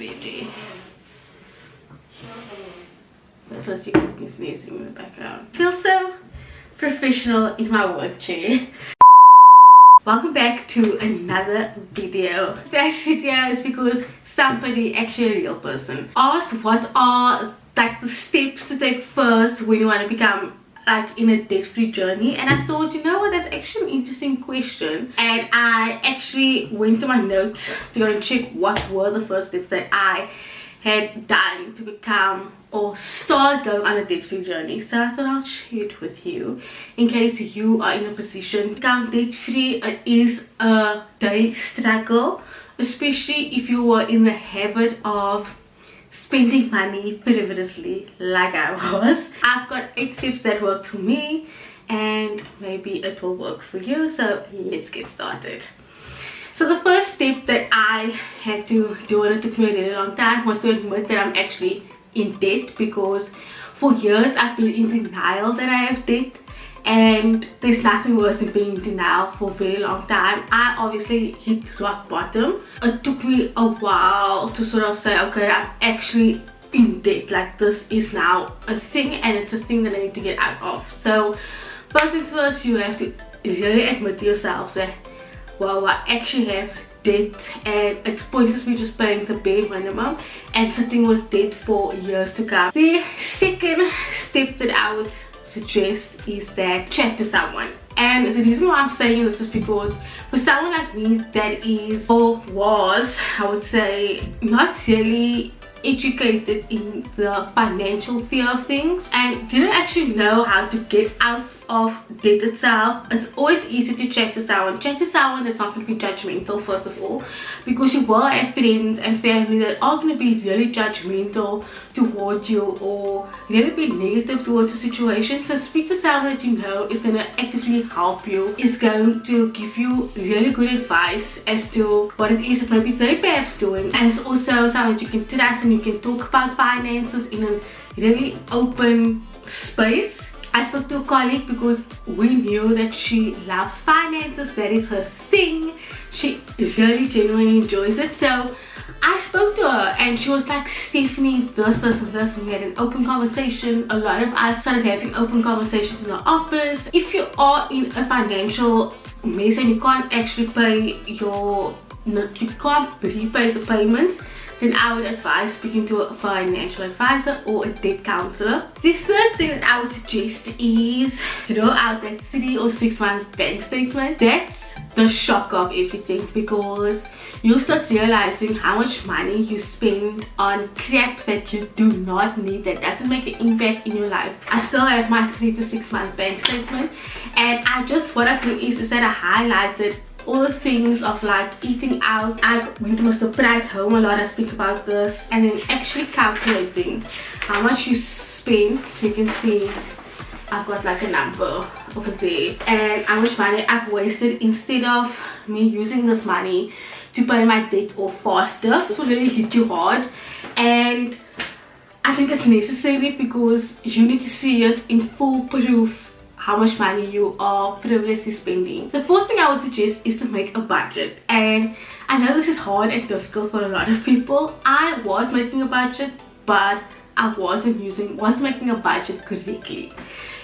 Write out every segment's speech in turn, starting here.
ready. That's what you can sneezing in the background. I feel so professional in my work chair. Welcome back to another video. This video is because somebody, actually a real person, asked what are like the steps to take first when you want to become like in a debt-free journey. And I thought, you know what, that's actually an interesting question. And I actually went to my notes to go and check what were the first steps that I had done to become or start going on a debt-free journey. So I thought I'll share it with you in case you are in a position to become debt-free. It is a daily struggle, especially if you are in the habit of spending money frivolously like I was. I've got 8 steps that work for me and maybe it will work for you, so let's get started. So the first step that I had to do, and it took me a really long time, was to admit that I'm actually in debt, because for years I've been in denial that I have debt, and there's nothing worse than being in denial for a very long time. I obviously hit rock bottom. It took me a while to sort of say, okay, I'm actually in debt, like this is now a thing and it's a thing that I need to get out of. So first things first, you have to really admit to yourself that, well, I actually have debt, and it's pointless me just paying the bare minimum and sitting with debt for years to come. The second step that I would suggest is that chat to someone. And the reason why I'm saying this is because for someone like me that is or was, I would say, not really educated in the financial fear of things and didn't actually know how to get out of debt itself, it's always easy to chat to someone. Chat to someone is not going to be judgmental, first of all, because you will have friends and family that are going to be really judgmental towards you or really be negative towards the situation. So speak to someone that you know is going to actively help you, is going to give you really good advice as to what it is that maybe they perhaps doing, and it's also someone that you can trust and you can talk about finances in a really open space. I spoke to a colleague because we knew that she loves finances, that is her thing. She really genuinely enjoys it. So I spoke to her and she was like, Stephanie, this and this. We had an open conversation. A lot of us started having open conversations in the office. If you are in a financial mess and you can't actually pay you can't repay the payments, then I would advise speaking to a financial advisor or a debt counselor. The third thing that I would suggest is draw out that 3 or 6 month bank statement. That's the shock of everything, because you start realizing how much money you spend on crap that you do not need, that doesn't make an impact in your life. I still have my 3 to 6 month bank statement, and what I do is that I highlighted all the things of like eating out. I went to Mr. Price Home a lot, I speak about this, and then actually calculating how much you spend. So you can see I've got like a number over there and how much money I've wasted instead of me using this money to pay my debt off faster. This will really hit you hard, and I think it's necessary because you need to see it in full proof how much money you are frivolously spending. The fourth thing I would suggest is to make a budget. And I know this is hard and difficult for a lot of people. I was making a budget, but I wasn't making a budget correctly.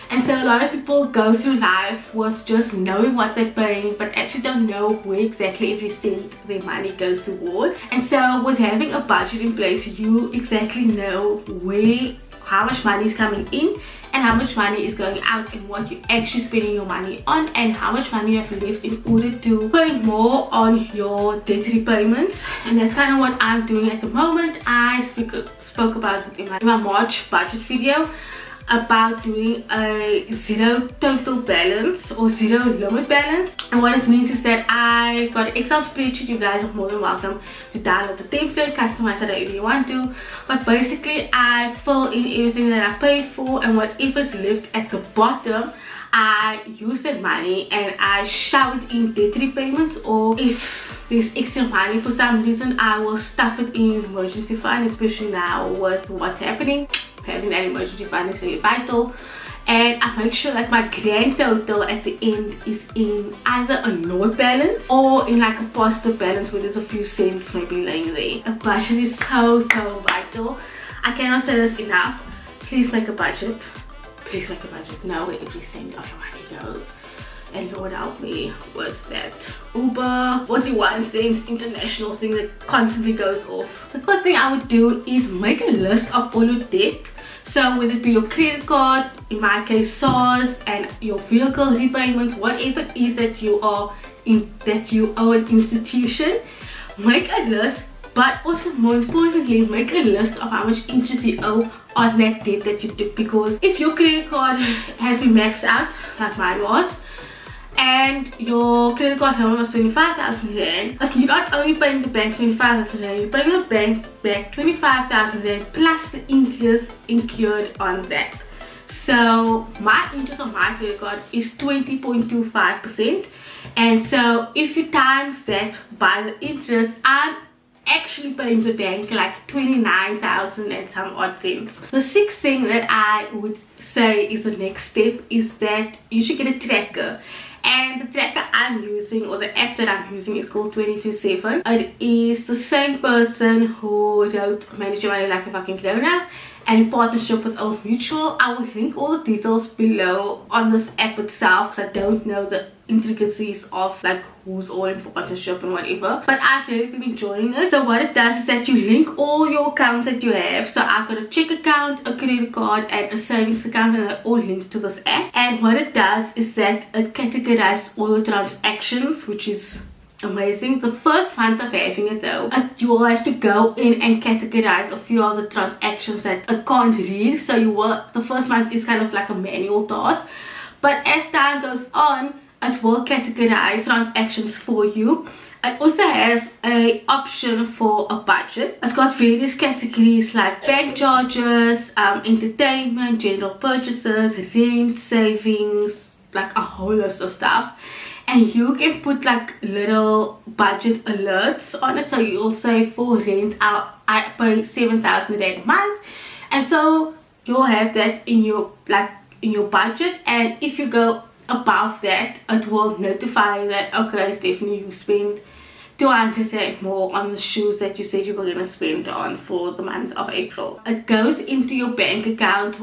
And so a lot of people go through life with just knowing what they're paying, but actually don't know where exactly every cent their money goes towards. And so with having a budget in place, you exactly know how much money is coming in and how much money is going out, and what you're actually spending your money on, and how much money you have left in order to pay more on your debt repayments. And that's kind of what I'm doing at the moment. I spoke about it in my March budget video about doing a zero total balance or zero limit balance. And what it means is that I got an Excel spreadsheet. You guys are more than welcome to download the template, customize it however you want to, but basically I fill in everything that I paid for, and whatever's left at the bottom I use that money and I shower it in debt repayments, or if there's extra money for some reason I will stuff it in emergency fund, especially now with what's happening. Having an emergency fund is really vital. and I make sure that my grand total at the end is in either a low balance or in like a positive balance where there's a few cents maybe laying there. A budget is so vital. I cannot say this enough. Please make a budget. Please make a budget. Know where every cent of your money goes. And Lord help me with that Uber 41 cents international thing that constantly goes off. The first thing I would do is make a list of all your debt. So whether it be your credit card, in my case SARS, and your vehicle repayments, whatever it is that you are in, that you owe an institution, make a list. But also more importantly, make a list of how much interest you owe on that debt that you took. Because if your credit card has been maxed out, like mine was, and your credit card loan was 25,000 rand, you're not only paying the bank 25,000 rand, you're paying the bank back 25,000 rand plus the interest incurred on that. So my interest on my credit card is 20.25%, and so if you times that by the interest, I'm actually paying the bank like 29,000 and some odd cents. The sixth thing that I would say is the next step is that you should get a tracker. And the tracker I'm using, or the app that I'm using, is called 22/7. It is the same person who wrote Manage Your Money Like a Fucking Grown-Up, and in partnership with Old Mutual. I will link all the details below on this app itself, because I don't know the intricacies of like who's all in partnership and whatever, but I've really been enjoying it. So what it does is that you link all your accounts that you have. So I've got a check account, a credit card, and a savings account, and they're all linked to this app. And what it does is that it categorizes all your transactions, which is amazing. The first month of having it though, you will have to go in and categorize a few of the transactions that it can't read. So the first month is kind of like a manual task, but as time goes on, it will categorize transactions for you. It also has an option for a budget. It's got various categories like bank charges, entertainment, general purchases, rent, savings, like a whole list of stuff. And you can put like little budget alerts on it. So you'll say for rent, I pay 7,000 rand a month, and so you'll have that in your budget. And if you go above that, it will notify you that okay, Stephanie, you spend 200 rand more on the shoes that you said you were going to spend on for the month of April. It goes into your bank account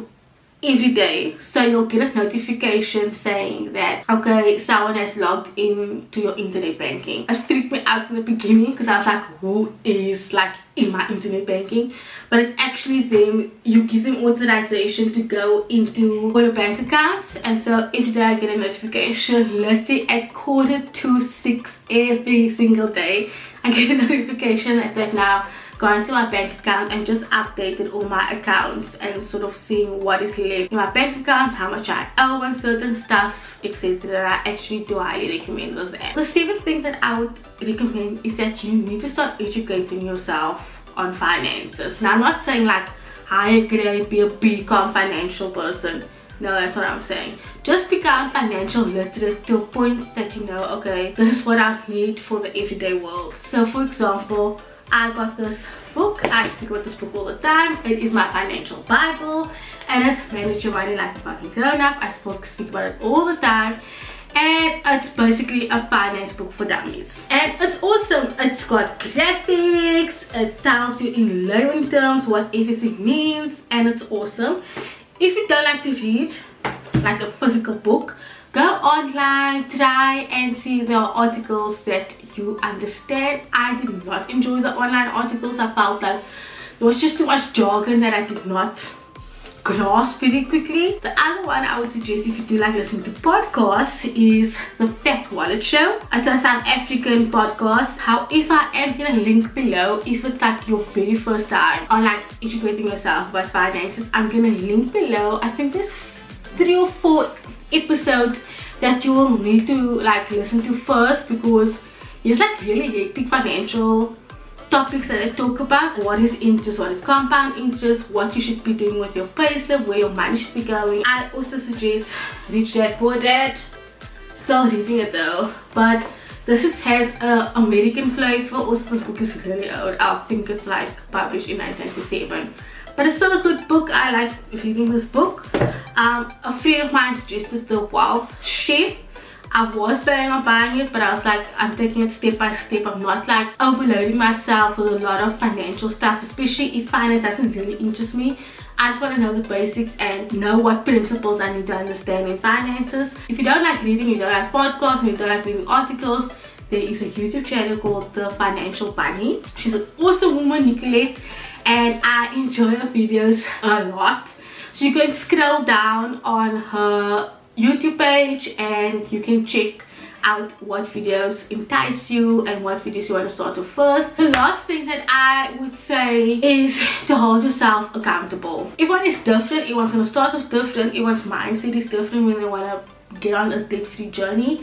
every day, so you'll get a notification saying that okay, someone has logged in to your internet banking. It freaked me out in the beginning because I was like, who is like in my internet banking? But it's actually them. You give them authorization to go into all your bank accounts, and so every day I get a notification. Literally at 5:45 every single day I get a notification that now gone to my bank account and just updated all my accounts and sort of seeing what is left in my bank account, how much I owe on certain stuff, etc. I actually do highly recommend this app. The seventh thing that I would recommend is that you need to start educating yourself on finances. Now I'm not saying like higher grade, be a BCom financial person. No, that's what I'm saying. Just become financial literate to a point that you know, okay, this is what I need for the everyday world. So for example, I got this book. I speak about this book all the time. It is my financial Bible, and it's Manage Your Money Like a Fucking Grown-Up. I speak about it all the time, and it's basically a finance book for dummies. And it's awesome. It's got graphics. It tells you in layman terms what everything means, and it's awesome. If you don't like to read like a physical book, go online, try and see the articles that you understand. I did not enjoy the online articles. I felt like there was just too much jargon that I did not grasp very quickly. The other one I would suggest if you do like listening to podcasts is the Fat Wallet Show. It's a South African podcast. However, I am gonna link below if it's like your very first time on like educating yourself about finances. I'm gonna link below. I think there's 3 or 4 episodes that you will need to like listen to first, because it's like really hectic financial topics that I talk about. What is interest, what is compound interest, what you should be doing with your payslip, where your money should be going. I also suggest Rich Dad Poor Dad. Still reading it though, but this has a American flavor. Also, this book is really old. I think it's like published in 1997. but it's still a good book. I like reading this book. A friend of mine suggested The Wealth Chef. I was planning on buying it, but I was like, I'm taking it step by step. I'm not like overloading myself with a lot of financial stuff, especially if finance doesn't really interest me. I just want to know the basics and know what principles I need to understand in finances. If you don't like reading, you don't like podcasts, you don't like reading articles, there is a YouTube channel called The Financial Bunny. She's an awesome woman, Nicolette, and I enjoy her videos a lot. So you can scroll down on her YouTube page and you can check out what videos entice you and what videos you want to start with first. The last thing that I would say is to hold yourself accountable. Everyone is different. Everyone's going to start off different. Everyone's mindset is different when they want to get on a debt-free journey.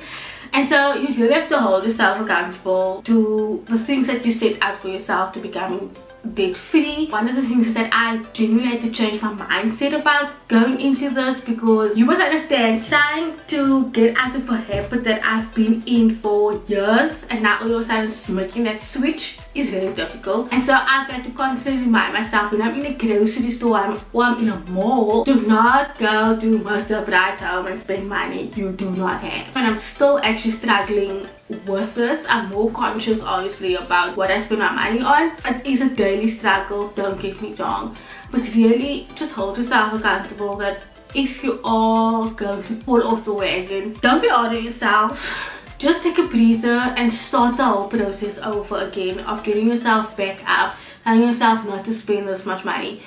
And so you really have to hold yourself accountable to the things that you set out for yourself to becoming debt-free. One of the things that I genuinely had to change my mindset about going into this, because you must understand, trying to get out of a habit that I've been in for years and now all of a sudden making that switch is very difficult. And so I've had to constantly remind myself when I'm in a grocery store or I'm in a mall, do not go to Mr. Bright's home and spend money you do not have. And I'm still actually struggling with this. I'm more conscious obviously about what I spend my money on. It is a daily struggle, don't get me wrong, but really just hold yourself accountable that if you are going to fall off the wagon, don't be hard on yourself. Just take a breather and start the whole process over again of getting yourself back up, telling yourself not to spend this much money.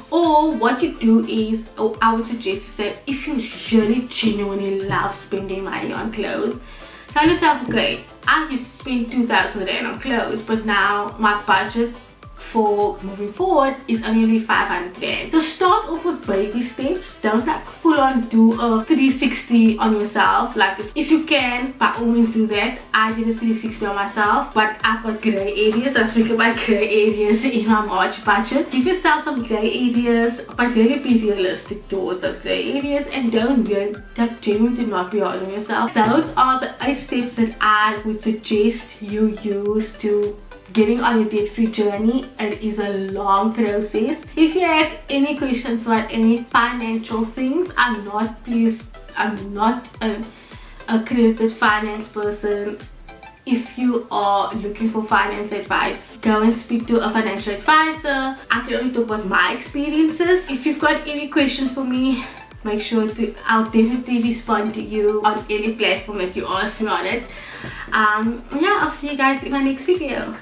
Or what you do is, or I would suggest is that if you really genuinely love spending money on clothes, tell yourself, okay, I used to spend 2,000 Rand on clothes, but now my budget for moving forward is only 500 Rand. So start off with baby steps. Don't like full on do a 360 on yourself. Like if you can, by all means do that. I did a 360 on myself, but I've got grey areas. I speak about grey areas in my March budget. Give yourself some grey areas, but really be realistic towards those grey areas and don't genuinely do not be hard on yourself. Those are the 8 steps that I would suggest you use to getting on your debt-free journey. It is a long process. If you have any questions about any financial things, I'm not an accredited finance person. If you are looking for finance advice, go and speak to a financial advisor. I can only talk about my experiences. If you've got any questions for me, make sure I'll definitely respond to you on any platform that you ask me on it. Yeah, I'll see you guys in my next video.